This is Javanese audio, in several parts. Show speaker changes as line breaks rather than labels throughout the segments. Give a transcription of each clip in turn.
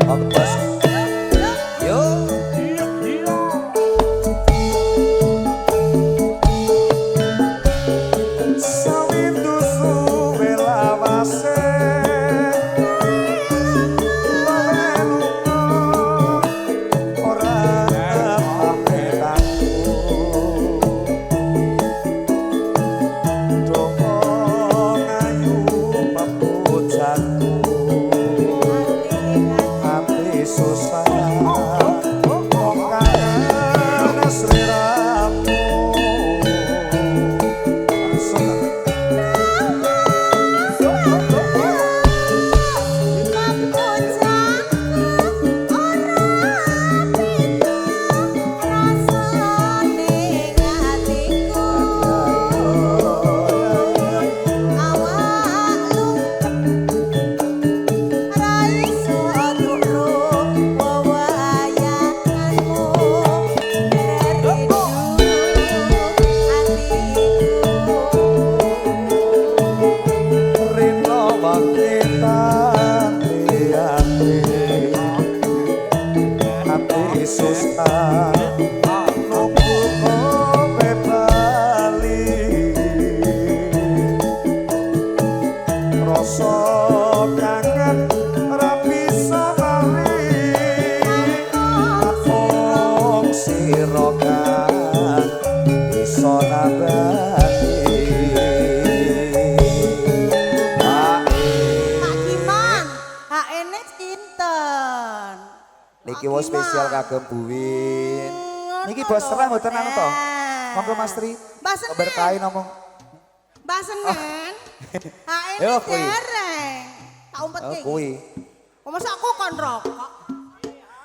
Ongkos yo sawindu suwe lawase Niki wis spesial kagem Buwin. Niki bos terang mboten anu to. Monggo Mas Tri. Berkahi ngomong.
Mbak Senen. Ha ini dereng. Tak umpet iki.
Kuwi.
Kok masa aku kon rokok.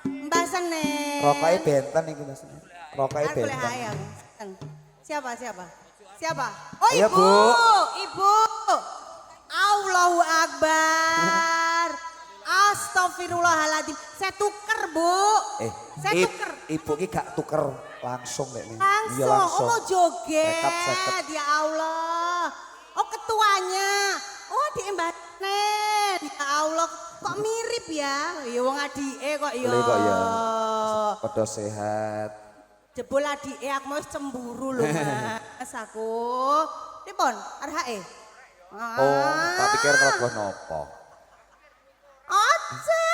Mbak Senen.
Rokoke benten iki Mas. Rokoke benten.
Siapa? Oh
Ayo,
ibu.
Bu.
Ibu. Allahu Akbar. Astagfirullahaladzim. Saya tuker, Bu. Saya tuker.
Ibu ki gak tuker langsung nek ini.
Langsung.
Iya langsung.
Oh joget.
Sekap.
Ya Allah. Oh ketuanya. Oh di Mbak Nen. Ya Allah. Kok mirip ya? Ya wong adike kok ya.
Boleh kok ya. Padha sehat.
Jebul adike aku mau cemburu lho Mas aku. Pripun? Arhake?
Oh, tak pikir kelegoh nopo.
Aja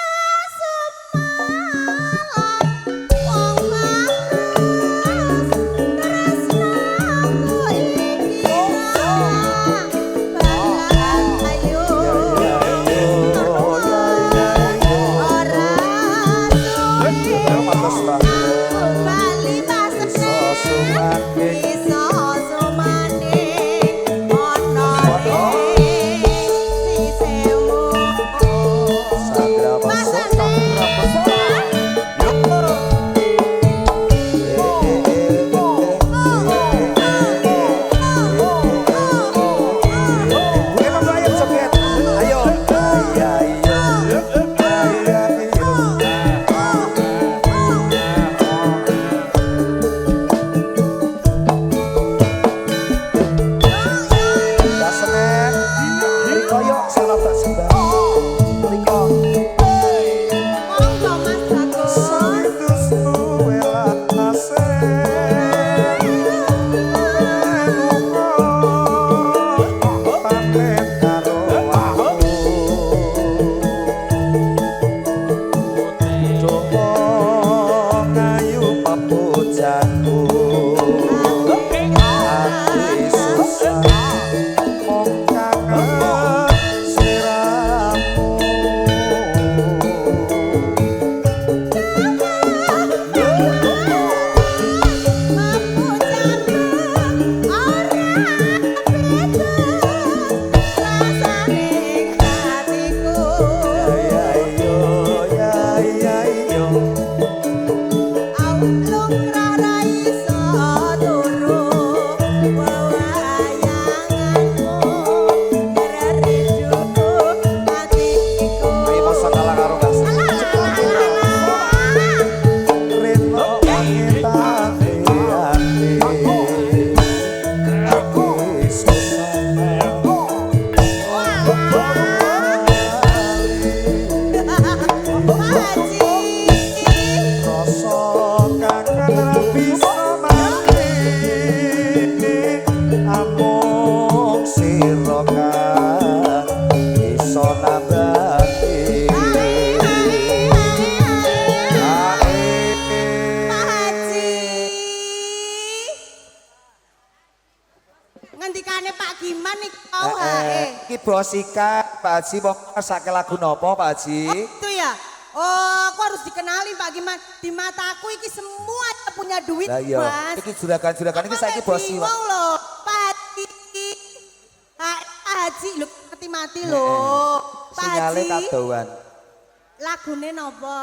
semalam wong mas tresnaku iki banget ayo ora bali mas iso sumane ono
bos ikan Pak Haji mau ngersake lagu nopo Pak Haji?
Itu ya. Oh, aku harus dikenalin Pak Giman. Di mataku iki semua punya duit,
Lah iya,
Mas.
iki juragan iki saiki bos iwak.
Bingung loh, Pak Haji. Pak Haji, lho mati-mati loh. Pak
Sinyale
Haji,
kadoan.
lagune nopo?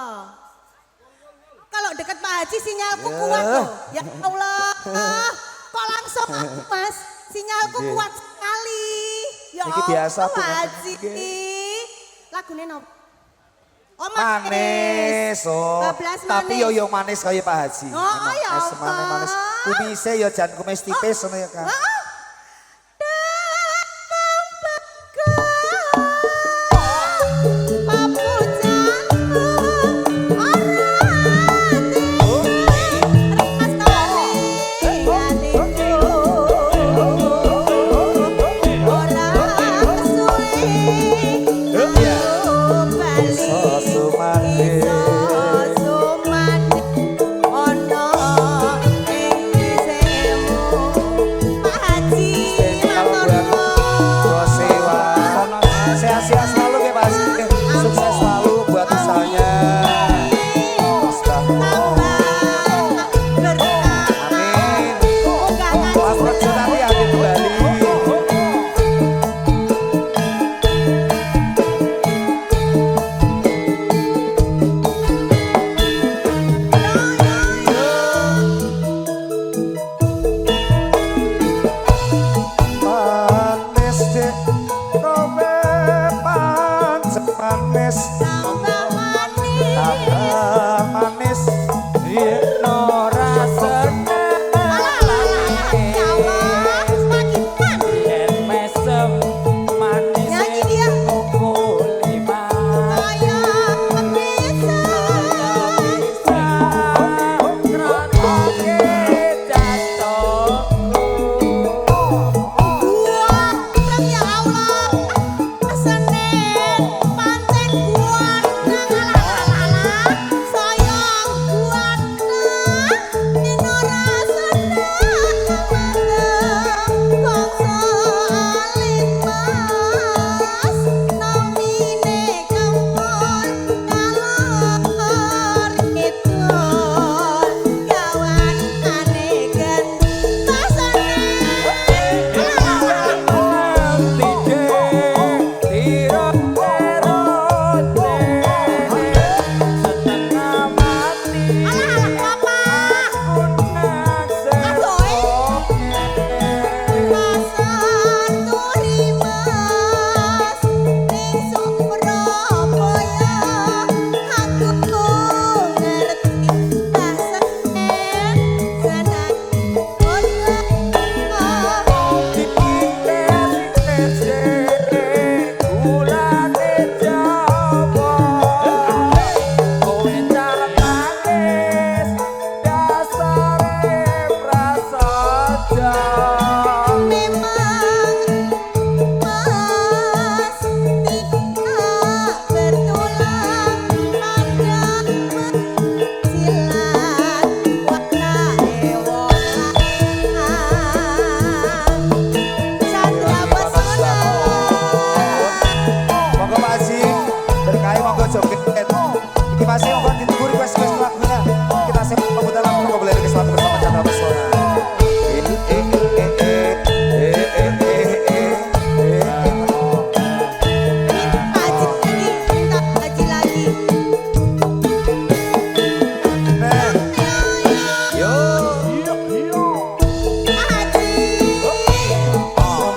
Kalau deket Pak Haji sinyalku
Ya.
kuat loh. Ya Allah, kok langsung Mas? Sinyalku
Nggih.
kuat sekali. Ya
Iki biasa,
Allah,
Bu.
Pak Haji. Lagune nopo? Oh
Manis, oh.
Bablas
Tapi
manis.
yo manis kaya Pak Haji.
Oh,
Emang
ya
es semane
Allah.
manis. Kumise yo jan kumis tipis ngono ya kan. Susu manis. Bos iwak. Sehat-sehat selalu ya Pak Haji. Sukses selalu buat usahanya. Amin. Mas Rejo nanti hadir kembali. Manis dek, kowe pancen manis, tambah manis, yen ora
Yen mesem manis
Nyanyi dia.
kulima bisa ngratoke jantungku
Monggo Pak Haji, berkahi monggo joget. Iki masih monggo ditunggu request lagunya. Kita siap pemutar lagu monggo boleh request lagu bersama Chandra Pesona.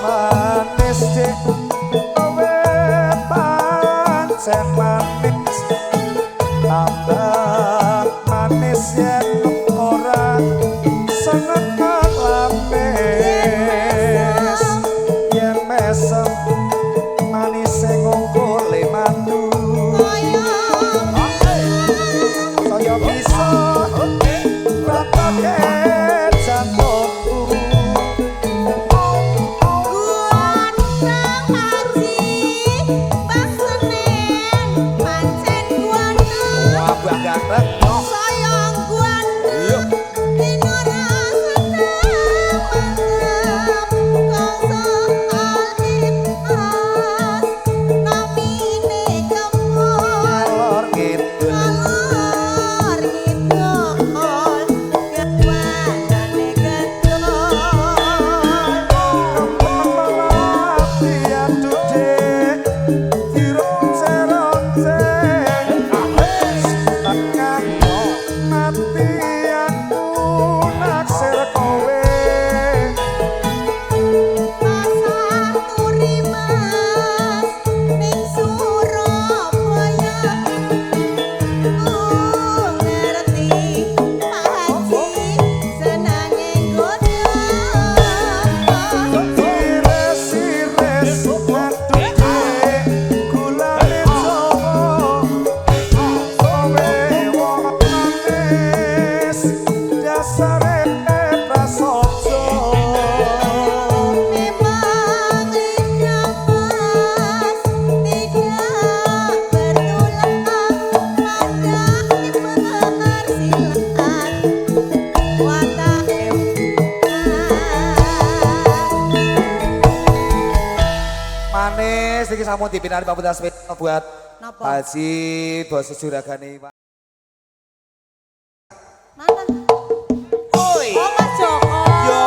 Manis dek, kowe pancen manis, tambah manis yen ora seneng lamis, yen mesem manis ngungkule mandu, saya bisa ratoke jantungku.
Bang Senen
dipinari pemuda spesial buat
Napa?
Haji bos juragane.
Mana?
Oi.
Oh Mas Joko.
Yo.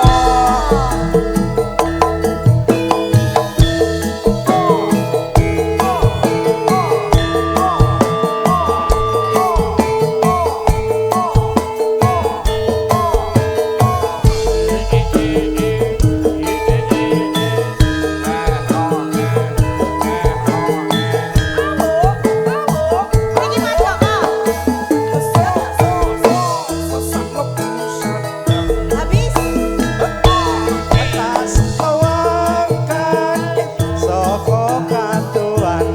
Iki Mas Joko. Habis.
Atas awakan soko kaduan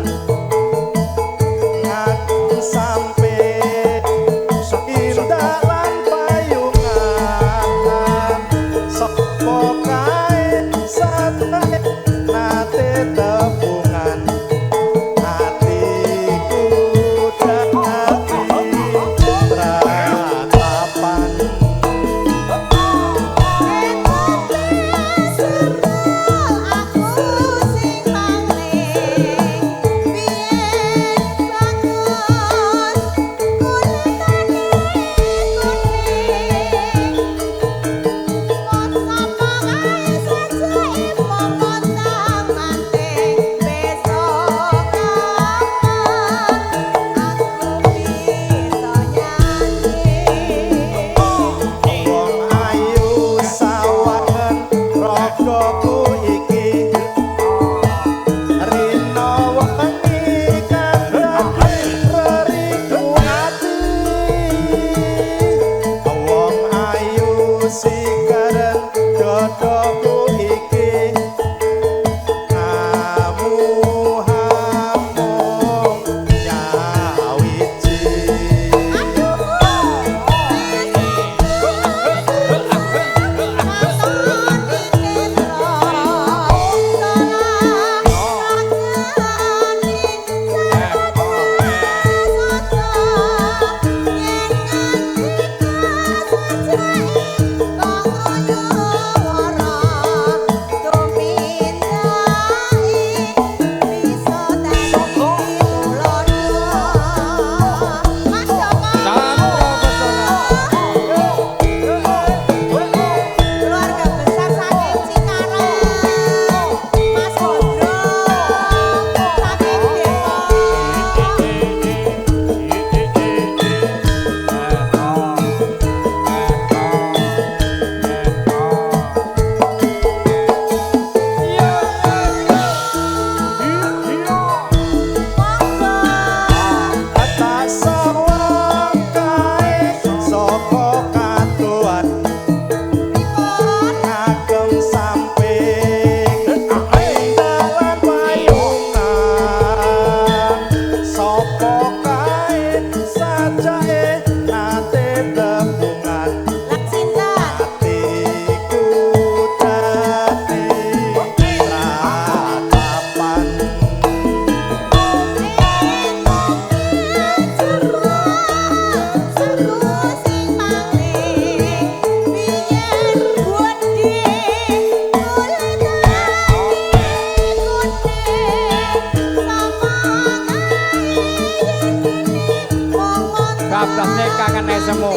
ngaku sampe indah lan payungan soko kae sate nate tebungan hatiku dadi ratapan. Wong ayu sawangen rogoku iki rino wengi kandhane reriku ati wong ayu sikaren dodoku iki amuhamung nyawiji.
Keluarga besar saking Cikarang, Mas Gondrong saking Depok.
Atas sawang kae saka kaduan ngagem sampe dalan payungan sapa kae sajake nate tembungan hatiku dadi ratapan.
Kabeh kangen semu.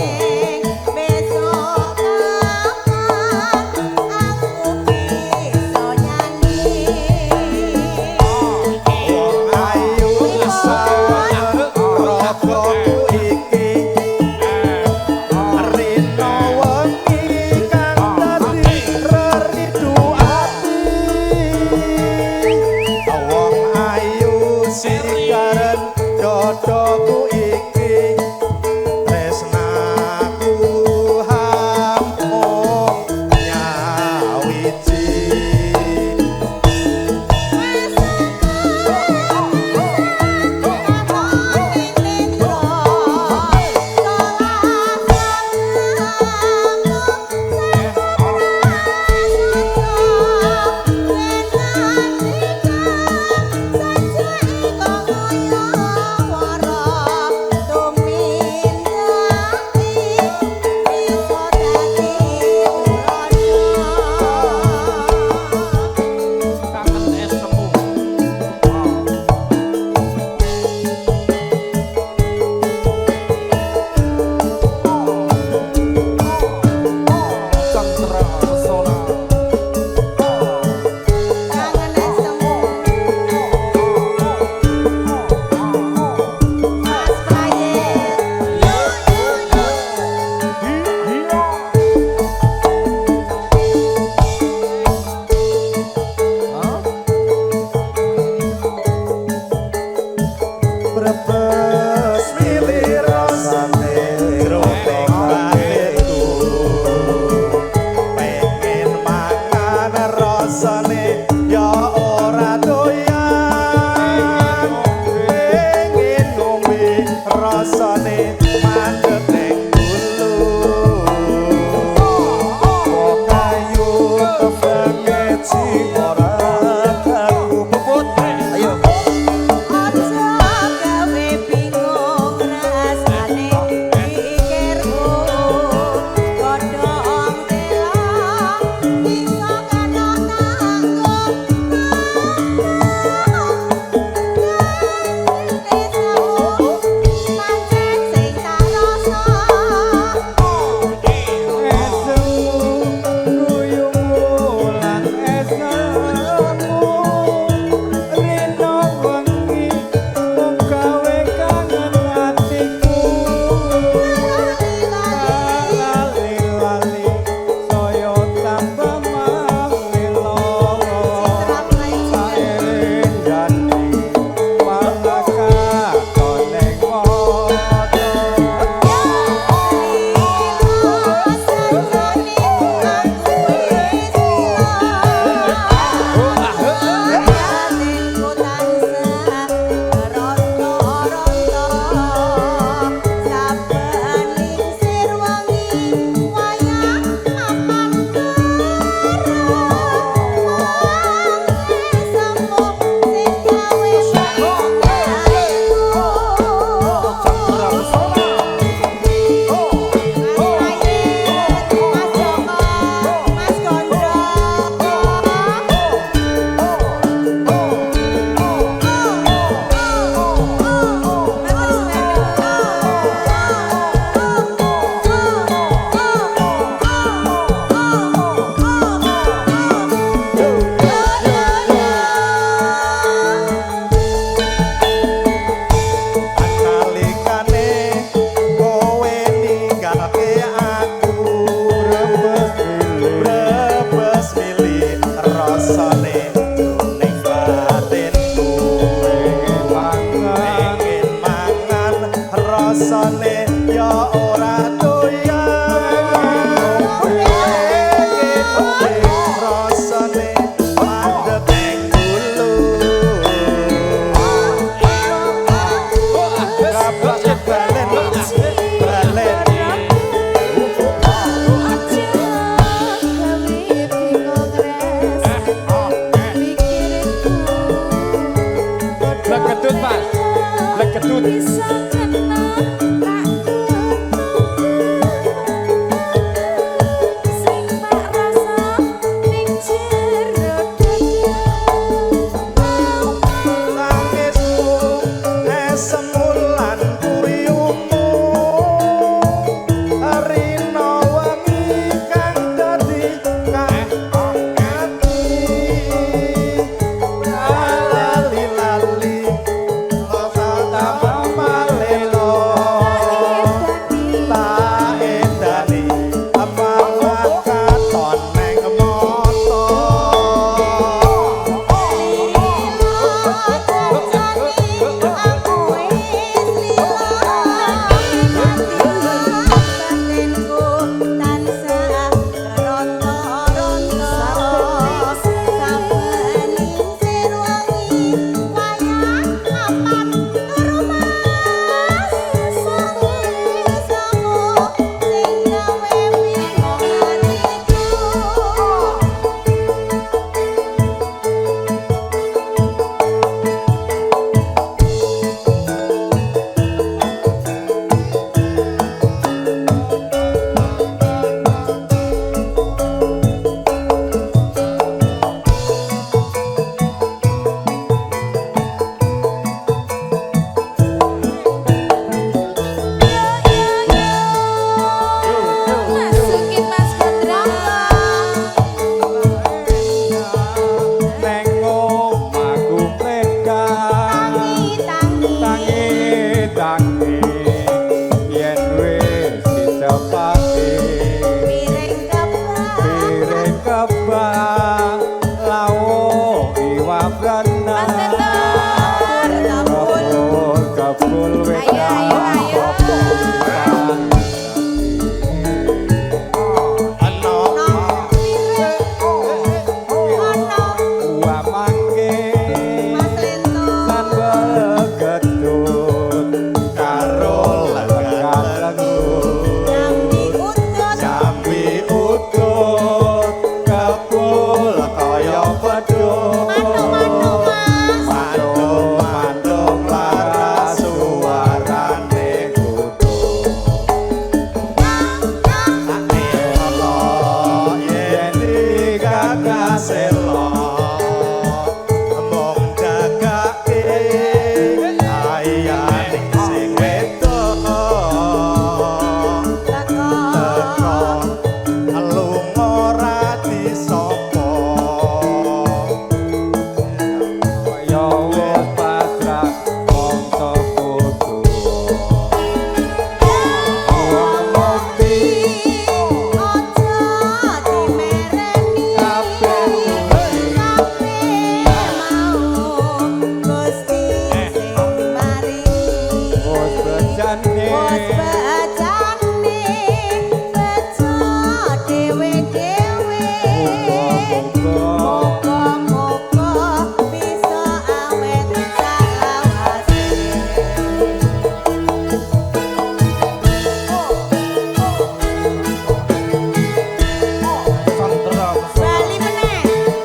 Besok kapan aku bisa nyanyi.
Wong ayu sawangen rogoku iki rino wengi kang dadi reridu ati wong ayu sikaren dodoku iki tresnaku hamung nyawiji.
Wara
rebes milih rasane roteng bateku pengen mangan rasane ya ora doyan pengen ngombe rasane mandhet ning gulu kok kayu tebange ora kaku puput ayo
Ojo gawe bingung rasane pikirku godhong tela iso kena tanggung pancen sing tak rasa
Esemu guyungmu lan esemu rino wengi mung gawe kangen atiku lali-lali saya tambah mamilo saeling janji malah katoneng moto
nalikane kowe ninggalke aku rebes milih rasane ning batinku pengen mangan rasane ya ora doyan pengen ngombe rasane mandhet ning gulu Kaplas balen balen
Legedut Mas legedut
tangismu esemu lan kuyumu rino wengi kang dadi ati lali-lali tambah malih
jebul wedan
Ayo, ayo.
Wa mangke
Mas Lento.
sambal gedut karo lengan lengut
Jambi udut.
jambi udut kebul kaya pedut mandung laras suarane kudu yen digagaselo mung jagake ayane sing wedok lunga disopo kaya wis pasrah mongso kudu wong mati wis bejane
Bali meneh.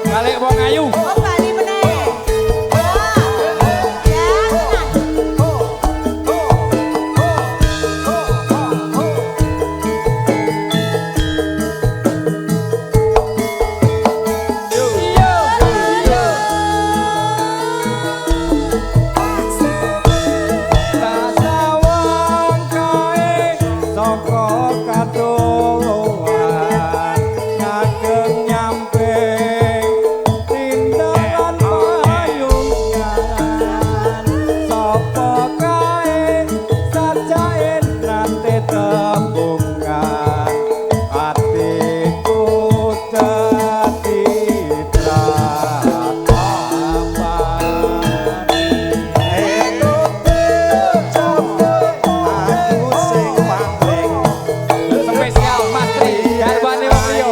balik wong ayu
Oh, Bali meneh. Jangan.
tasawang kae saka katulungan ngagem nyampe tindakan payungan sapa kae sajaen nate tembungan atiku dadi spesial Mas Tri garbane wong liya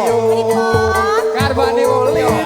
garbane wong liya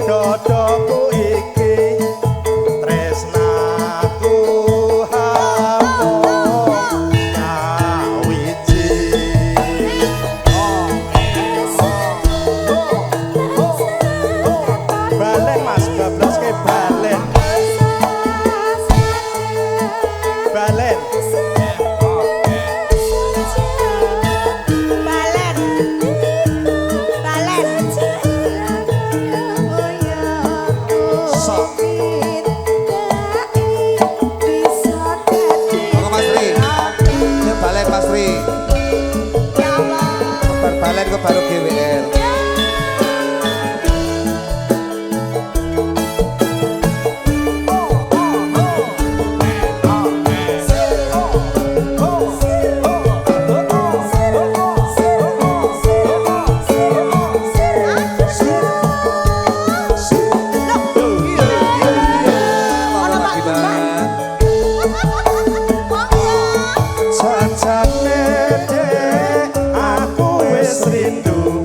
Dodoku iki tresnaku hapung nyawiji balen mas bablas ke balen balen
Monggo Mas Ri. Ini balen Mas Ri. Bar balen kok baru GWL. Sajane dek aku wis rindu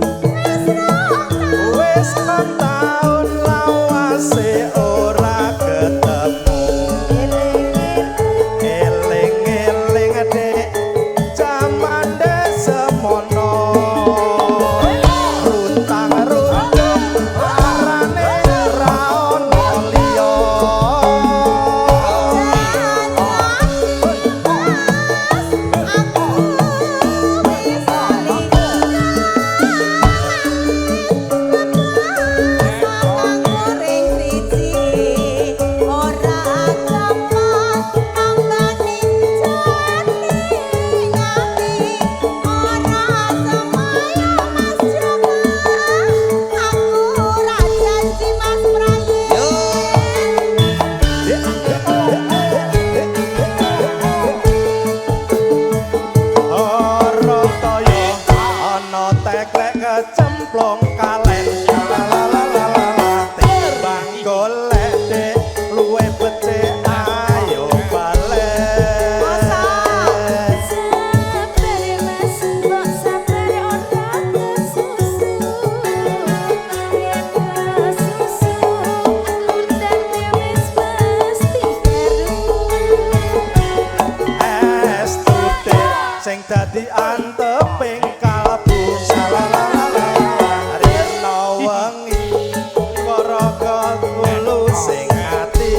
tulus sing ati.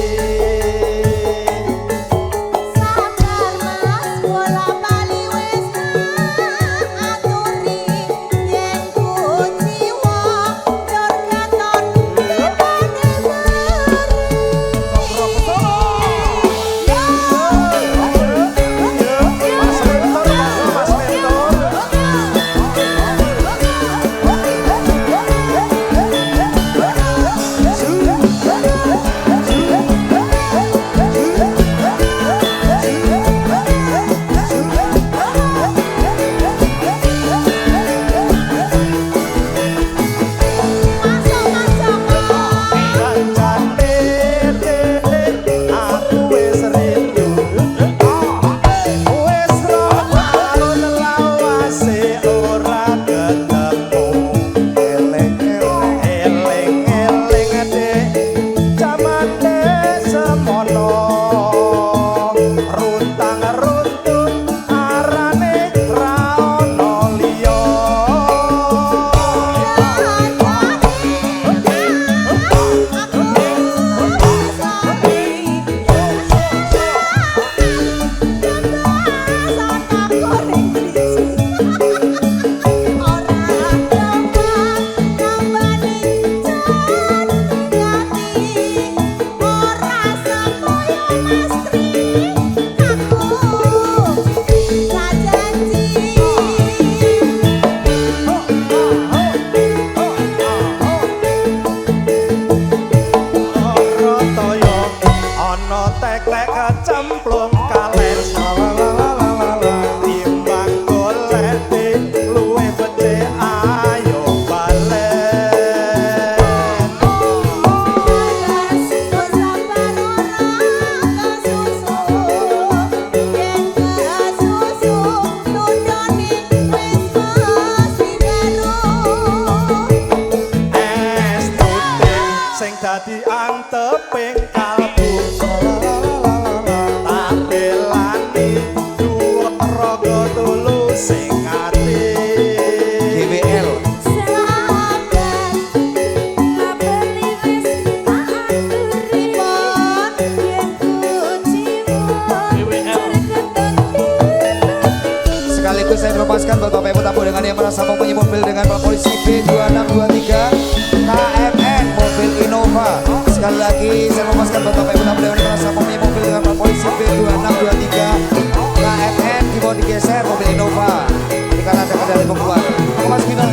Sabar mas bola bali wis aturi yen ku jiwa dur keton tibane
teklek kecemplung kalen timbang golek luwe becik ayo balen
sabar ora kesusu yen kesusu nundoni wis mesti karo
es putih sing dadi anteping kalbu tapelani raga tulus sing ati
GWL
sabar ngabeli wis tak aturi pon yen ku jiwa
sekaligus saya informasikan buat Bapak Ibu tamu dengan yang merasa mempunyai mobil dengan plat polisi B2623 KMN mobil Innova. Sekali lagi saya informasikan buat Bapak Ibu tamu dengan yang merasa mempunyai mobil dengan plat polisi B2623 KMN dibawa digeser mobil Innova dikarenakan dari keluar. Mas Gino.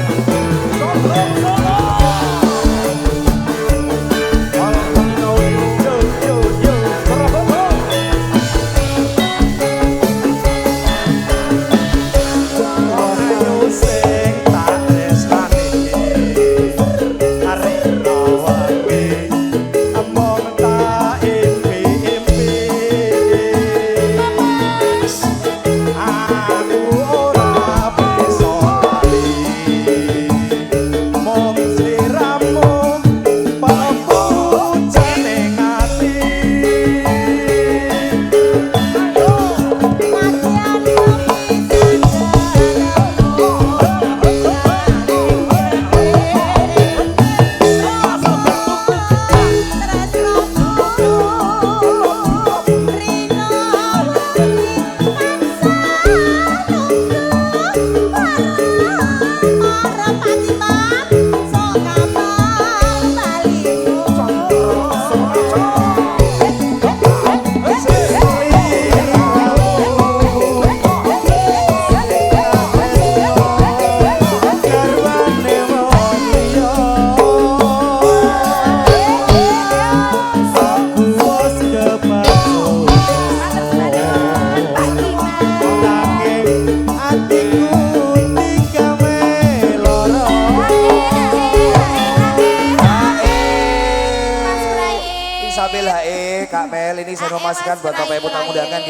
Kak Mel, ini saya informasikan buat Bapak Ibu tamu undangan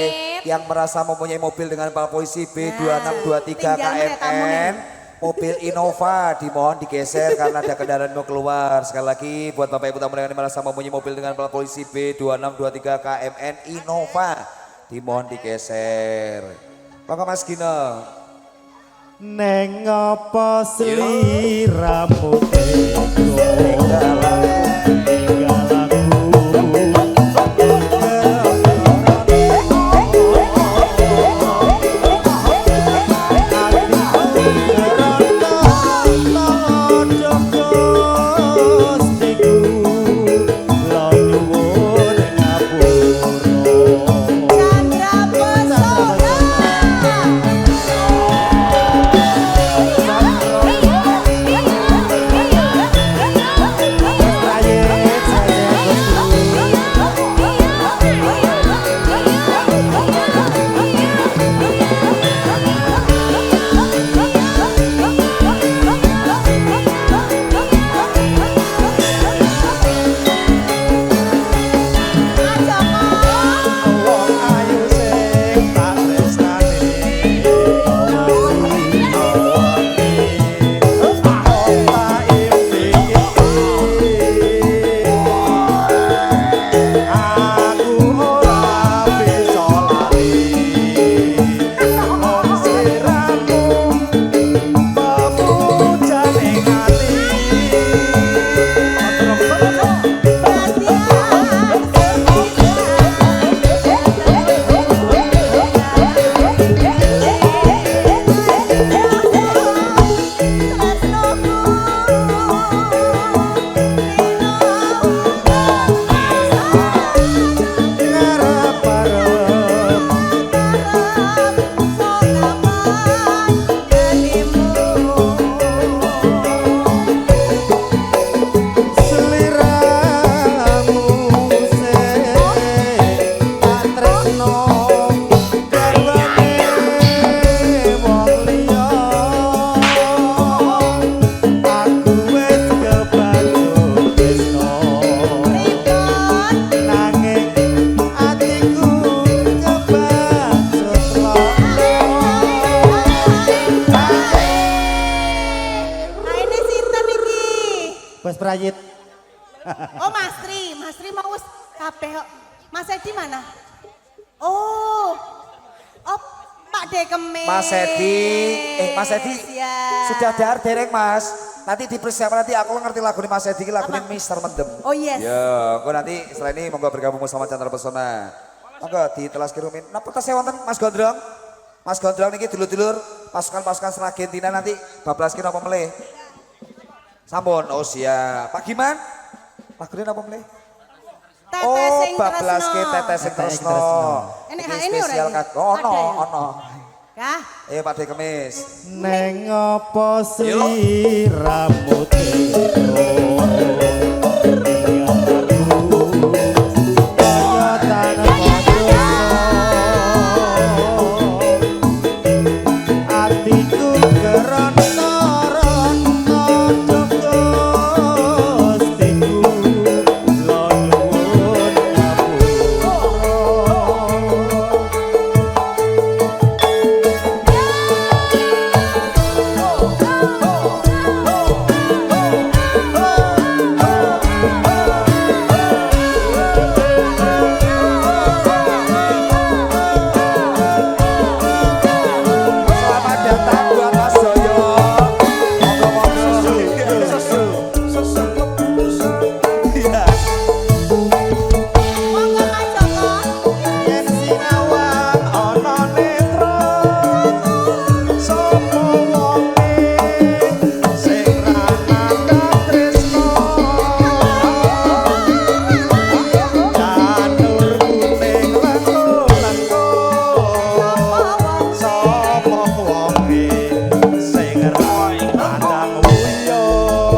yang merasa mempunyai mobil dengan plat polisi B2623 KMN, mobil Innova dimohon digeser karena ada kendaraan mau keluar. Sekali lagi buat Bapak Ibu tamu undangan yang merasa mempunyai mobil dengan plat polisi B2623 KMN Innova dimohon digeser. Monggo Mas Gino.
Neng apa sliramu tega Rayit.
Oh Mas Tri mau wis kabeh kok. Mas Edi mana? Oh Pak De Kemis.
Mas Edi
Ya.
sudah dahar dereng Mas. Nanti dipersiapkan nanti aku ngerti lagu ini Mas Edi, lagu ini Mister Mendem.
Oh yes.
Ya, kok nanti setelah ini monggo bergabung sama Chandra Pesona. Monggo ditelas kirumin. Napa tasih wonten Mas Gondrong? Mas Gondrong niki dulur-dulur pasukan-pasukan Argentina nanti bablaski napa melih? Sampun, oh siap. Pak Giman? Lagu ini napa melih?
Teteh sing
bablaski
tresno.
teteh sing tresno.
Enek
Iki
ini ora
spesial
iki?
kat.
Ada ya?
Ono.
Kah?
Ayo Pak De Kemis.
Neng apa sliramu
Selamat datang buat Mas Joyo. Monggo-monggo. Iya.
Monggo Mas Joko.
yen sinawang ana netra sapa wonge sing ra nangkap tresno janur kuning lengko-lengko sapa wonge sing ra mandang wuyung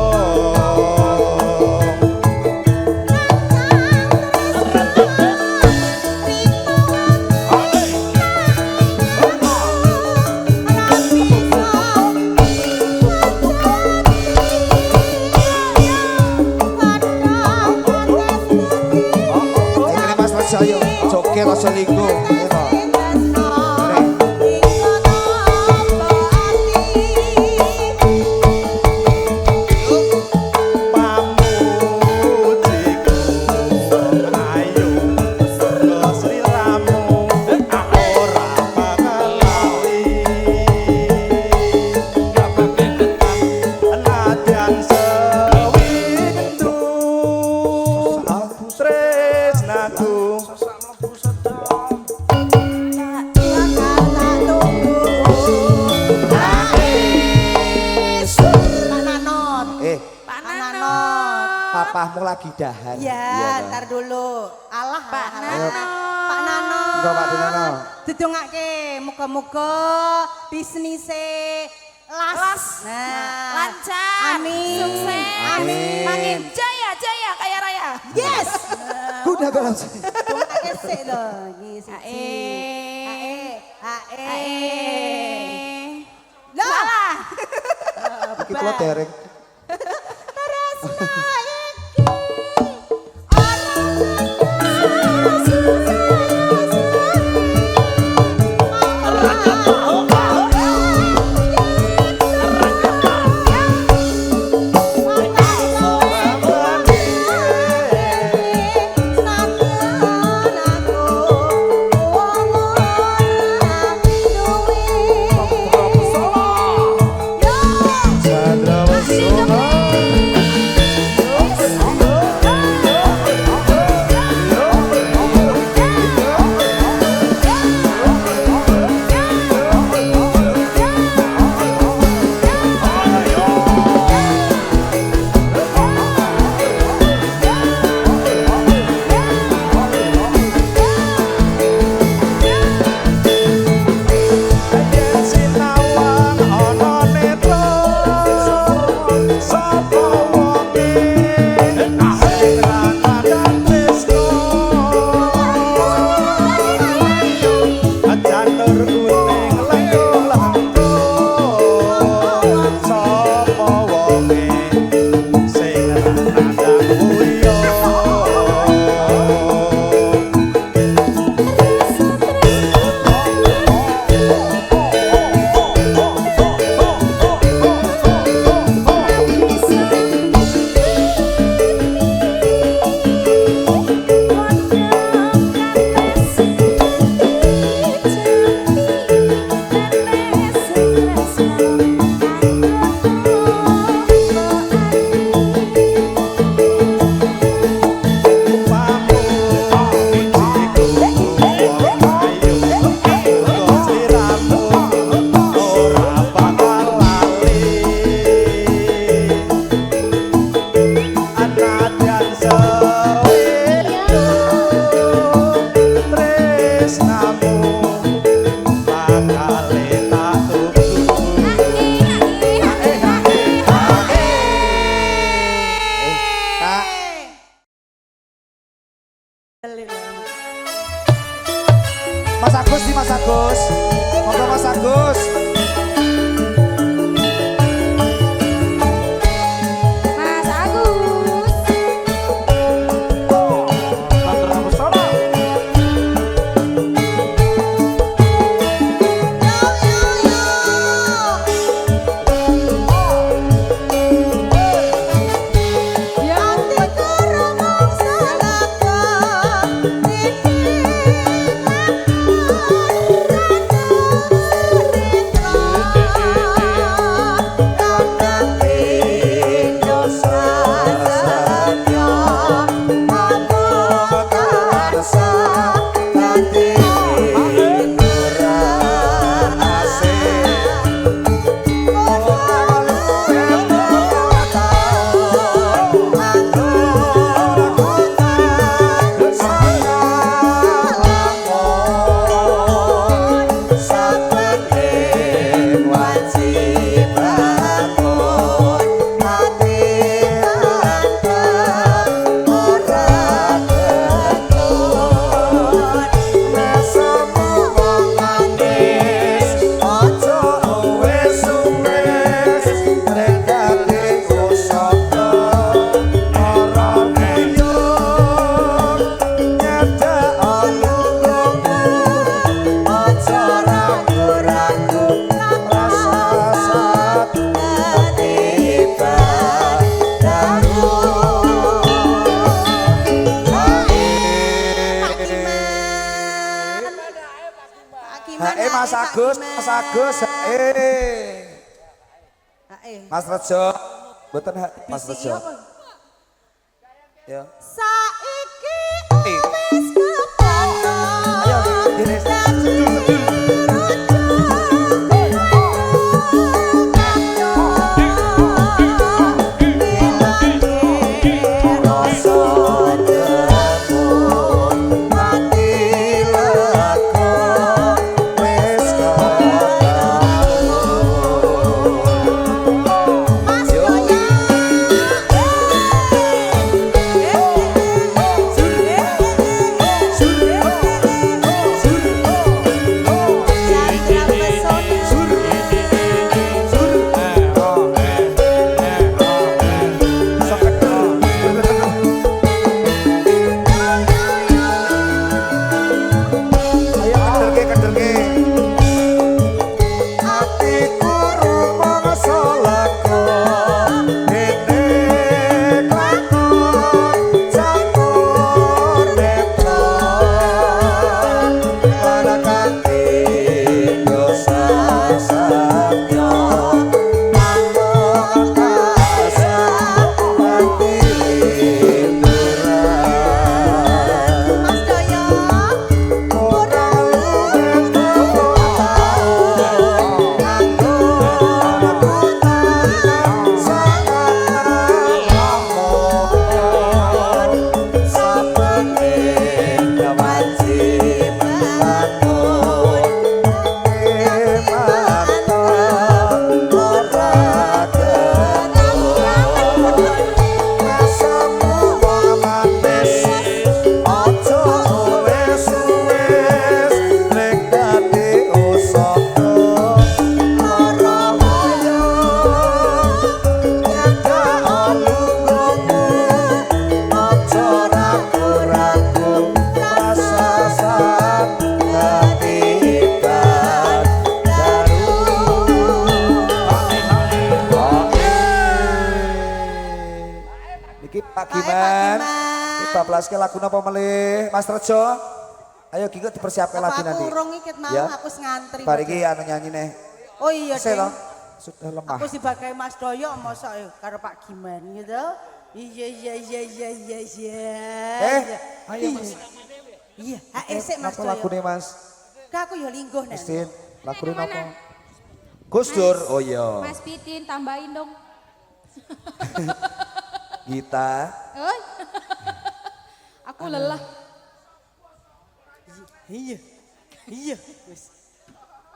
Ini Mas Joyo, joget aja linggo. Papahmu lagi dahan.
Ya, ntar dulu. Allah Pak Nano. Pak Nano.
Enggak Pak Nano.
Didongake muga-muga bisnise las. Nah,
lancar,
amin.
sukses,
Amin.
makin jaya kaya raya.
Yes.
Kuda galang.
Dongake sik lho. Iki siji.
Ae.
Ae. Lah.
Salah.
Iki kula dereng.
Terusno iki.
Chandra Pesona
Mas Agus nih Mas Agus. Monggo Mas Agus.
Mas Agus.
Mantra pesona.
Mas Agus, Mas Agus, Mas Rejo, mboten Mas Rejo. Ya.
Saiki wis kepono.
Ayo, gini. Pak Giman, bablaske lagu napa melih Mas Rejo? Ayo Gigo dipersiapkan lagi nanti.
Aku urung ikut mau,
Ya.
aku ngantri.
Bar iki anu nyanyi nih.
Oh iya,
Saya
Deng.
loh, sudah lemah.
Aku sebagai Mas Doyo mosok karo Pak Giman gitu. Iya.
Ayo Mas.
Iya, sik Mas
Napa lagu
Doyo.
nih Mas?
Ka aku ya lingguh nek.
Kristin, lagu ini napa? Gus Dur, oh iya.
Mas Pidin tambahin dong.
Gita.
Oi. Aku lelah.
Iya.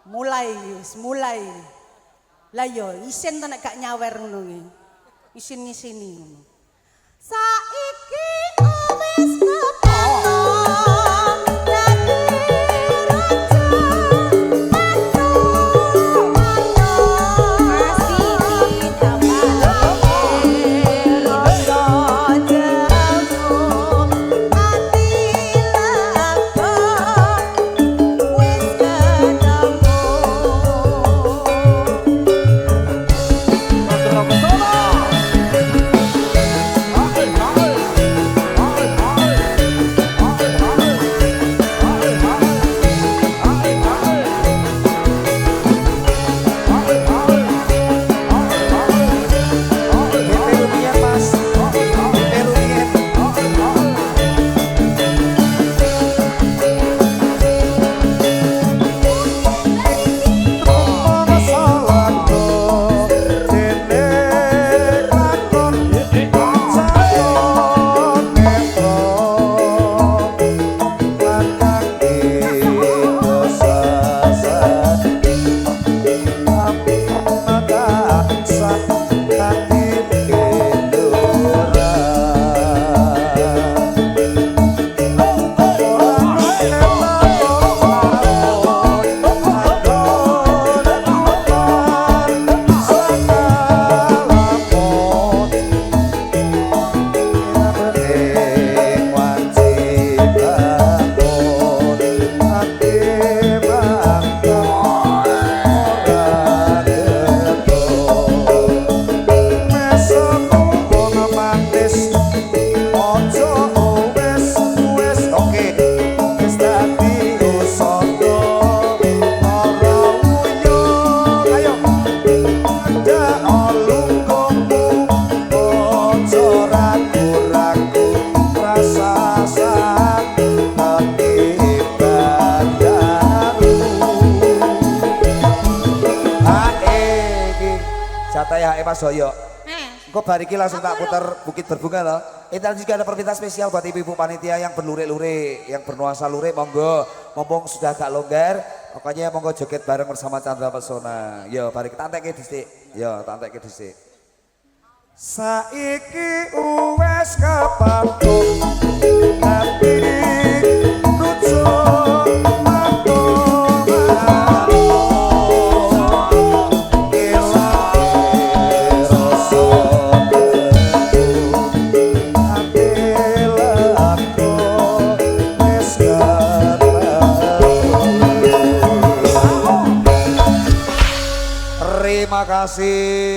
Mulai. Lah yo isin to nek gak nyawer ngono iki. Isin-isini ngono. Saiki wis kepono.
pasang ketiban dalu. Iki jatah ya Mas Hoyo. Kok bariki langsung tak putar Bukit Berbunga loh. Ini juga ada permintaan spesial buat ibu-ibu panitia yang berlurik-lurik, yang bernuansa lurik, monggo. Mumpung sudah agak longgar, pokoknya monggo joget bareng bersama Chandra Pesona. Yo, bari kita antek dhisik. Yo, tak antek dhisik. Saiki uwes kepatung tapi rujuk terima kasih.